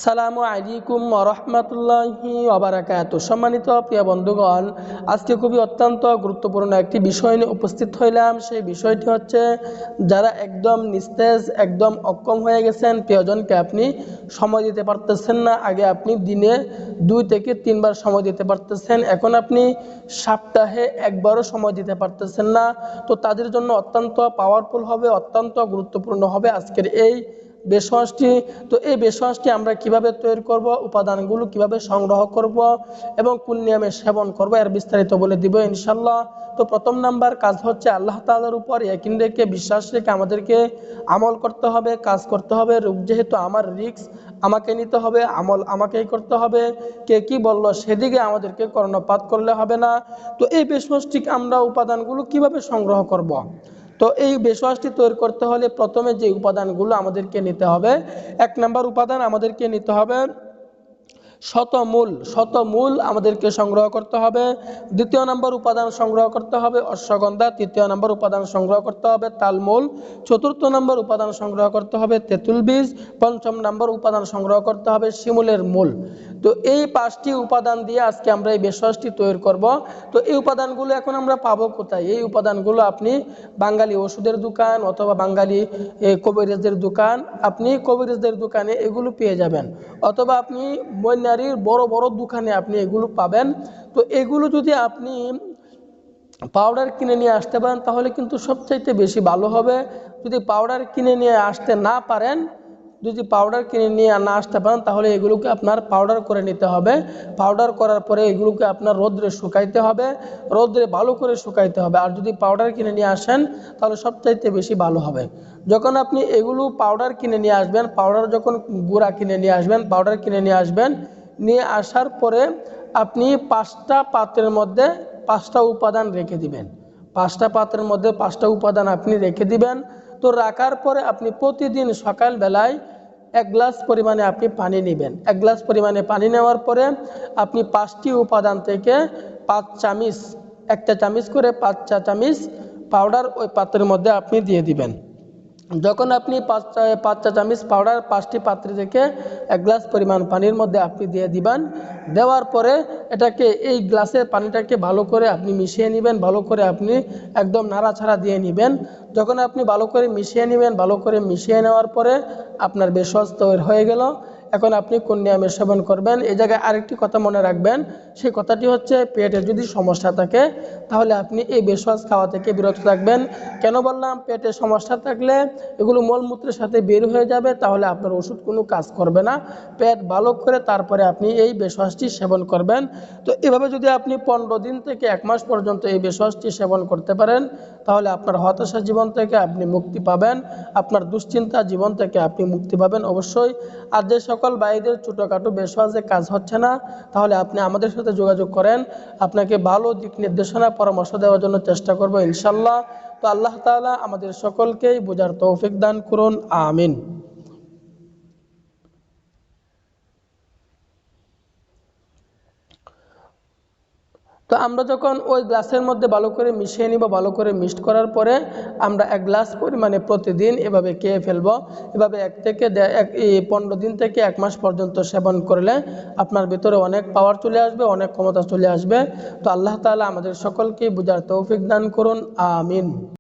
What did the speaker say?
আসসালামু আলাইকুম ওয়া রাহমাতুল্লাহি ওয়া বারাকাতুহু। সম্মানিত প্রিয় বন্ধুগণ, আজকে খুবই অত্যন্ত গুরুত্বপূর্ণ একটি বিষয় নিয়ে উপস্থিত হইলাম। সেই বিষয়টি হচ্ছে, যারা একদম নিস্তেজ, একদম অক্ষম হয়ে গেছেন, প্রিয়জনকে আপনি সময় দিতে পারতেছেন না। আগে আপনি দিনে 2 থেকে 3 বার সময় দিতে পারতেছেন, এখন আপনি সপ্তাহে একবারও সময় দিতে পারতেছেন না। তো তাদের জন্য অত্যন্ত পাওয়ারফুল হবে, অত্যন্ত গুরুত্বপূর্ণ হবে আজকের এই বেশওয়াজটি। তো এই বেশওয়াজটি আমরা কিভাবে তৈরি করব, উপাদানগুলো কিভাবে সংগ্রহ করব এবং কোন নিয়মে সেবন করব, এর বিস্তারিত বলে দিব ইনশাল্লাহ। তো প্রথম নাম্বার কাজ হচ্ছে আল্লাহ তাআলার উপর ইয়াকিন রেখে, বিশ্বাস রেখে আমাদেরকে আমল করতে হবে, কাজ করতে হবে। যেহেতু আমার রিস্ক আমাকে নিতে হবে, আমল আমাকেই করতে হবে। কে কি বলল সেদিকে আমাদেরকে কর্ণপাত করলে হবে না। তো এই বেশওয়াজটি আমরা উপাদানগুলো কিভাবে সংগ্রহ করব। তো এই বেশওয়াজটি তৈরি করতে হলে প্রথমে যে উপাদানগুলো আমাদেরকে নিতে হবে, 1 নম্বর উপাদান আমাদেরকে নিতে হবে শতমূল আমাদেরকে সংগ্রহ করতে হবে। 2য় নম্বর উপাদান সংগ্রহ করতে হবে অশ্বগন্ধা। 3য় নম্বর উপাদান সংগ্রহ করতে হবে তালমূল। 4র্থ নম্বর উপাদান সংগ্রহ করতে হবে তেঁতুল বীজ। 5ম নম্বর উপাদান সংগ্রহ করতে হবে শিমুলের মূল। তো এই 5টি উপাদান দিয়ে আজকে আমরা এই বেশওয়াজটি তৈরি করব। তো এই উপাদানগুলো এখন আমরা পাবো কোথায়? এই উপাদানগুলো আপনি বাঙালি ওষুধের দোকান অথবা বাঙালি কবিরাজদের দোকান, আপনি কবিরাজদের দোকানে এগুলো পেয়ে যাবেন, অথবা আপনি বন্যারির বড় বড় দোকানে আপনি এগুলো পাবেন। তো এগুলো যদি আপনি পাউডার কিনে নিয়ে আসতে পারেন তাহলে কিন্তু সবচাইতে বেশি ভালো হবে। যদি পাউডার কিনে নিয়ে আসতে না পারেন, যদি পাউডার কিনে নিয়ে না আসতে পারেন তাহলে এগুলোকে আপনার পাউডার করে নিতে হবে। পাউডার করার পরে এগুলোকে আপনার রোদ্রে শুকাইতে হবে, রোদ্রে ভালো করে শুকাইতে হবে। আর যদি পাউডার কিনে নিয়ে আসেন তাহলে সবচাইতে বেশি ভালো হবে। যখন আপনি এগুলো পাউডার কিনে নিয়ে আসবেন, পাউডার যখন গুঁড়া কিনে নিয়ে আসবেন, পাউডার কিনে নিয়ে আসবেন, নিয়ে আসার পরে আপনি 5টা পাত্রের মধ্যে 5টা উপাদান রেখে দিবেন। 5টা পাত্রের মধ্যে 5টা উপাদান আপনি রেখে দিবেন। তো রাখার পরে আপনি প্রতিদিন সকালবেলায় 1 গ্লাস পরিমাণে আপনি পানি নেবেন। 1 গ্লাস পরিমাণে পানি নেওয়ার পরে আপনি 5টি উপাদান থেকে 5 চামচ, 1 চা চামচ করে 5 চা চামচ পাউডার ওই পাত্রের মধ্যে আপনি দিয়ে দিবেন। যখন আপনি 5 চা চামচ পাউডার 5টি পাত্রে থেকে 1 গ্লাস পরিমাণ পানির মধ্যে আপনি দিয়ে দিবেন। দেওয়ার পরে এটাকে এই গ্লাসের পানিটাকে ভালো করে আপনি মিশিয়ে নেবেন, ভালো করে আপনি একদম নাড়াচাড়া দিয়ে নেবেন। যখন আপনি ভালো করে মিশিয়ে নেবেন, ভালো করে মিশিয়ে নেওয়ার পরে আপনার বেশওয়াজ তৈরি হয়ে গেল। এখন আপনি কোন নিয়মে সেবন করবেন, এই জায়গায় আরেকটি কথা মনে রাখবেন। সেই কথাটি হচ্ছে, পেটে যদি সমস্যা থাকে তাহলে আপনি এই বেশওয়াজ খাওয়া থেকে বিরত থাকবেন। কেন বললাম? পেটে সমস্যা থাকলে এগুলো মলমূত্রের সাথে বের হয়ে যাবে, তাহলে আপনার ওষুধ কোনো কাজ করবে না। পেট ভালো করে তারপরে আপনি এই বেশওয়াজটি সেবন করবেন। তো এভাবে যদি আপনি 15 দিন থেকে 1 মাস পর্যন্ত এই বেশওয়াজটি সেবন করতে পারেন তাহলে আপনার হতাশা জীবন থেকে আপনি মুক্তি পাবেন, আপনার দুশ্চিন্তা জীবন থেকে আপনি মুক্তি পাবেন অবশ্যই। আর যে সকল ভাইদের ছোটোখাটো বেশওয়াজে কাজ হচ্ছে না, তাহলে আপনি আমাদের সাথে যোগাযোগ করেন, আপনাকে ভালো দিক নির্দেশনা পরামর্শ দেওয়ার জন্য চেষ্টা করব ইনশাল্লাহ। তো আল্লাহ তাআলা আমাদের সকলকেই বোঝার তৌফিক দান করুন, আমিন। তো আমরা যখন ওই গ্লাসের মধ্যে ভালো করে মিশিয়ে নিব, ভালো করে মিক্সড করার পরে আমরা 1 গ্লাস পরিমাণে প্রতিদিন এভাবে খেয়ে ফেলবো। এভাবে 15 দিন থেকে 1 মাস পর্যন্ত সেবন করলে আপনার ভিতরে অনেক পাওয়ার চলে আসবে, অনেক ক্ষমতা চলে আসবে। তো আল্লাহ তাআলা আমাদের সকলকে বুঝার তৌফিক দান করুন, আমিন।